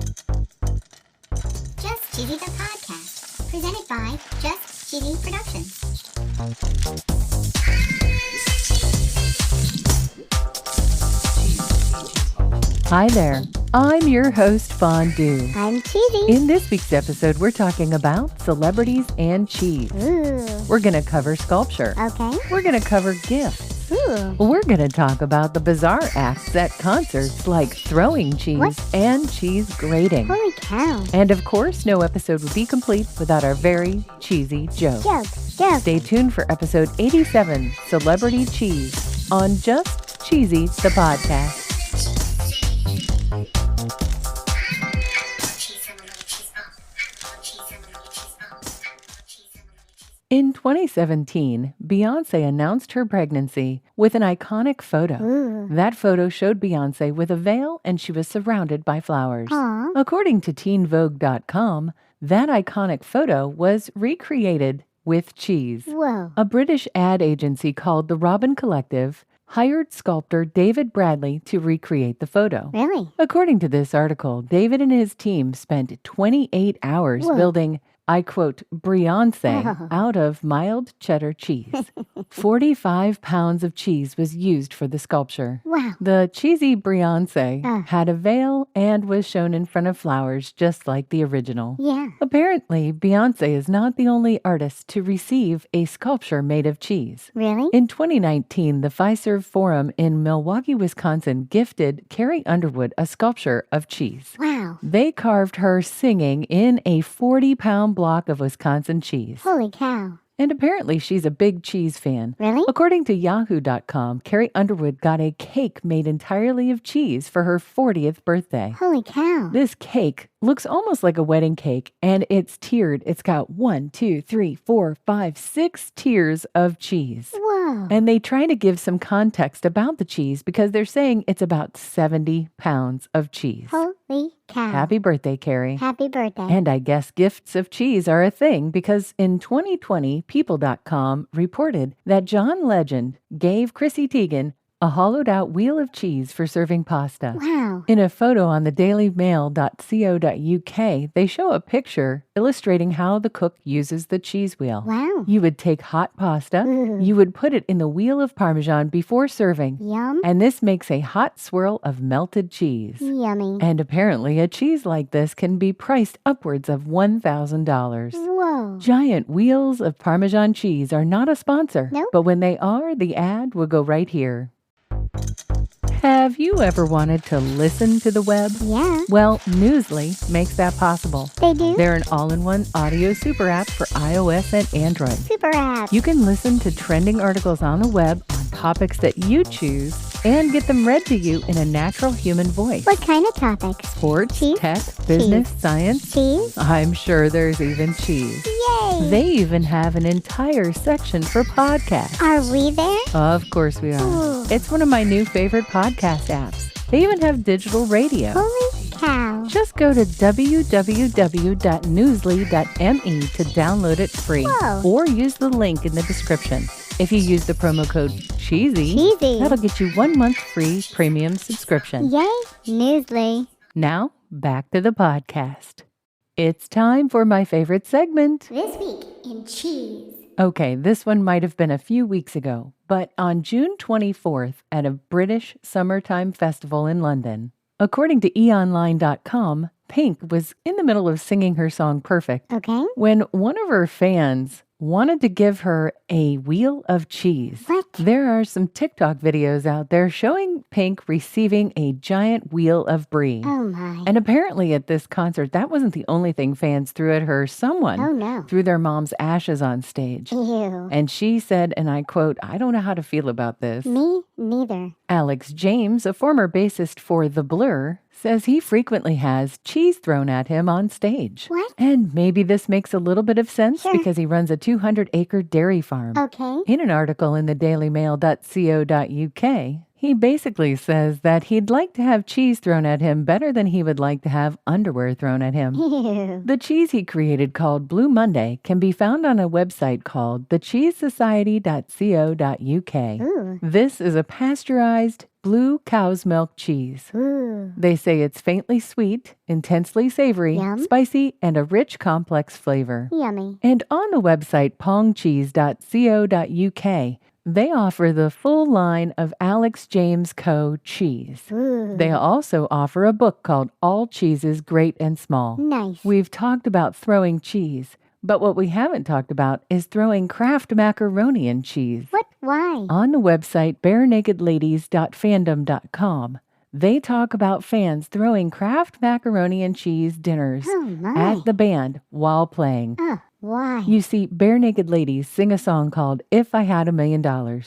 Just Cheesy the Podcast, presented by Just Cheesy Productions. Hi there, I'm your host, Fondue. I'm Cheesy. In this week's episode, we're talking about celebrities and cheese. Ooh. We're going to cover sculpture. Okay. We're going to cover gifts. Ooh. We're going to talk about the bizarre acts at concerts like throwing cheese What? and cheese grating. Holy cow. And of course, no episode would be complete without our very cheesy joke. Joke. Stay tuned for episode 87, Celebrity Cheese, on Just Cheesy the Podcast. In 2017, Beyonce announced her pregnancy with an iconic photo. Ooh. That photo showed Beyonce with a veil and she was surrounded by flowers. Aw. According to TeenVogue.com, that iconic photo was recreated with cheese. Whoa. A British ad agency called the Robin Collective hired sculptor David Bradley to recreate the photo. Really? According to this article, David and his team spent 28 hours Whoa. building, I quote, Beyonce Oh. out of mild cheddar cheese. 45 pounds of cheese was used for the sculpture. Wow. The cheesy Beyonce Uh. had a veil and was shown in front of flowers just like the original. Yeah. Apparently, Beyonce is not the only artist to receive a sculpture made of cheese. Really? In 2019, the Fiserv Forum in Milwaukee, Wisconsin gifted Carrie Underwood a sculpture of cheese. Wow. They carved her singing in a 40-pound block of Wisconsin cheese. Holy cow. And apparently she's a big cheese fan. Really? According to Yahoo.com, Carrie Underwood got a cake made entirely of cheese for her 40th birthday. Holy cow. This cake looks almost like a wedding cake, and it's tiered. It's got 6 tiers of cheese. Whoa. And they try to give some context about the cheese because they're saying it's about 70 pounds of cheese. Holy cow. Happy birthday, Carrie. Happy birthday. And I guess gifts of cheese are a thing because in 2020, People.com reported that John Legend gave Chrissy Teigen a hollowed-out wheel of cheese for serving pasta. Wow. In a photo on the dailymail.co.uk, they show a picture illustrating how the cook uses the cheese wheel. Wow. You would take hot pasta, Ooh. you would put it in the wheel of Parmesan before serving, Yum. and this makes a hot swirl of melted cheese. Yummy. And apparently a cheese like this can be priced upwards of $1,000. Whoa. Giant wheels of Parmesan cheese are not a sponsor, Nope. but when they are, the ad will go right here. Have you ever wanted to listen to the web? Yeah. Well, Newsly makes that possible. They do? They're an all-in-one audio super app for iOS and Android. Super app. You can listen to trending articles on the web on topics that you choose and get them read to you in a natural human voice. What kind of topics? Sports, Cheese? tech, business, science. Cheese? I'm sure there's even cheese. Yay. They even have an entire section for podcasts. Are we there? Of course we are. Ooh. It's one of my new favorite podcast apps. They even have digital radio. Holy cow. Just go to www.newsly.me to download it free. Whoa. Or use the link in the description. If you use the promo code CHEESY, Cheesy. that'll get you 1 month free premium subscription. Yay. Newsly. Now, back to the podcast. It's time for my favorite segment. This week in cheese. Okay, this one might have been a few weeks ago, but on June 24th at a British summertime festival in London, according to eOnline.com, Pink was in the middle of singing her song Perfect Okay. when one of her fans wanted to give her a wheel of cheese. What? There are some TikTok videos out there showing Pink receiving a giant wheel of brie. Oh my. And apparently at this concert, that wasn't the only thing fans threw at her. Someone Oh no. threw their mom's ashes on stage. Ew. And she said, and I quote, "I don't know how to feel about this." Me neither. Alex James, a former bassist for The Blur, says he frequently has cheese thrown at him on stage. What? And maybe this makes a little bit of sense Sure. because he runs a 200-acre dairy farm. Okay. In an article in the dailymail.co.uk, he basically says that he'd like to have cheese thrown at him better than he would like to have underwear thrown at him. Ew. The cheese he created called Blue Monday can be found on a website called thecheesesociety.co.uk. Ooh. This is a pasteurized, blue cow's milk cheese. Ooh. They say it's faintly sweet, intensely savory, Yum. spicy, and a rich, complex flavor. Yummy. And on the website pongcheese.co.uk, they offer the full line of Alex James Co. cheese. Ooh. They also offer a book called All Cheeses Great and Small. Nice. We've talked about throwing cheese, but what we haven't talked about is throwing Kraft macaroni and cheese. What? Why? On the website barenakedladies.fandom.com, they talk about fans throwing Kraft macaroni and cheese dinners Oh, my. at the band while playing. Why? You see, Bare Naked Ladies sing a song called If I Had $1 Million.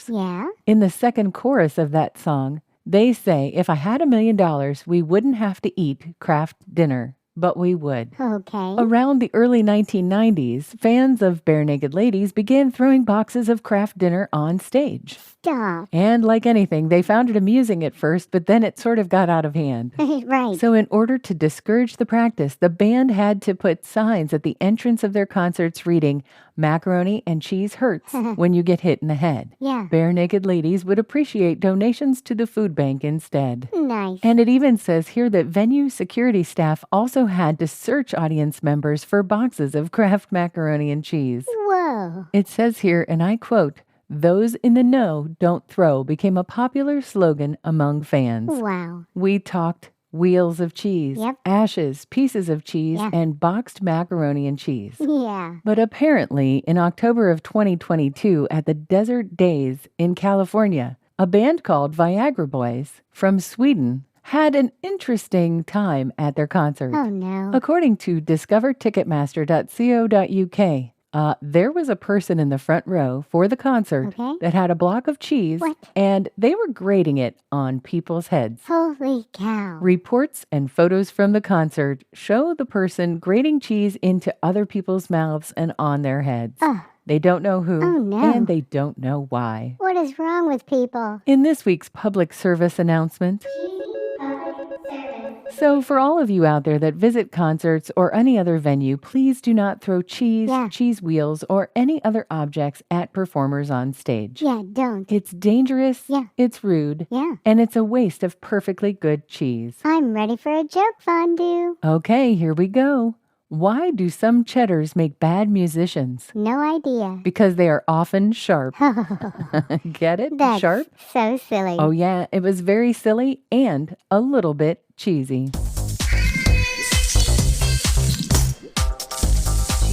Yeah? In the second chorus of that song, they say, if I had $1 million, we wouldn't have to eat Kraft dinner, but we would. Okay. Around the early 1990s, fans of Bare Naked Ladies began throwing boxes of Kraft dinner on stage. Stop. And like anything, they found it amusing at first, but then it sort of got out of hand. Right. So in order to discourage the practice, the band had to put signs at the entrance of their concerts reading, "Macaroni and cheese hurts when you get hit in the head." Yeah. Bare Naked Ladies would appreciate donations to the food bank instead. Nice. And it even says here that venue security staff also had to search audience members for boxes of Kraft macaroni and cheese. Whoa. It says here, and I quote, "Those in the know don't throw" became a popular slogan among fans. Wow. We talked wheels of cheese, Yep. ashes, pieces of cheese, Yeah. and boxed macaroni and cheese. Yeah. But apparently, in October of 2022 at the Desert Days in California, a band called Viagra Boys from Sweden had an interesting time at their concert. Oh, no. According to discoverticketmaster.co.uk, there was a person in the front row for the concert Okay. that had a block of cheese, What? and they were grating it on people's heads. Holy cow. Reports and photos from the concert show the person grating cheese into other people's mouths and on their heads. Ugh. They don't know who, Oh, no. and they don't know why. What is wrong with people? In this week's public service announcement, so for all of you out there that visit concerts or any other venue, please do not throw cheese, Yeah. cheese wheels, or any other objects at performers on stage. Yeah, don't. It's dangerous, Yeah. it's rude, Yeah. and it's a waste of perfectly good cheese. I'm ready for a joke, Fondue. Okay, here we go. Why do some cheddars make bad musicians? No idea. Because they are often sharp. Get it? That's Sharp? so silly. Oh yeah, it was very silly and a little bit cheesy.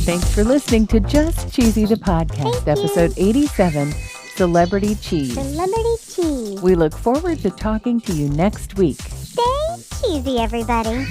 Thanks for listening to Just Cheesy the Podcast, Thank you. episode 87, Celebrity Cheese. Celebrity cheese. We look forward to talking to you next week. Stay cheesy, everybody.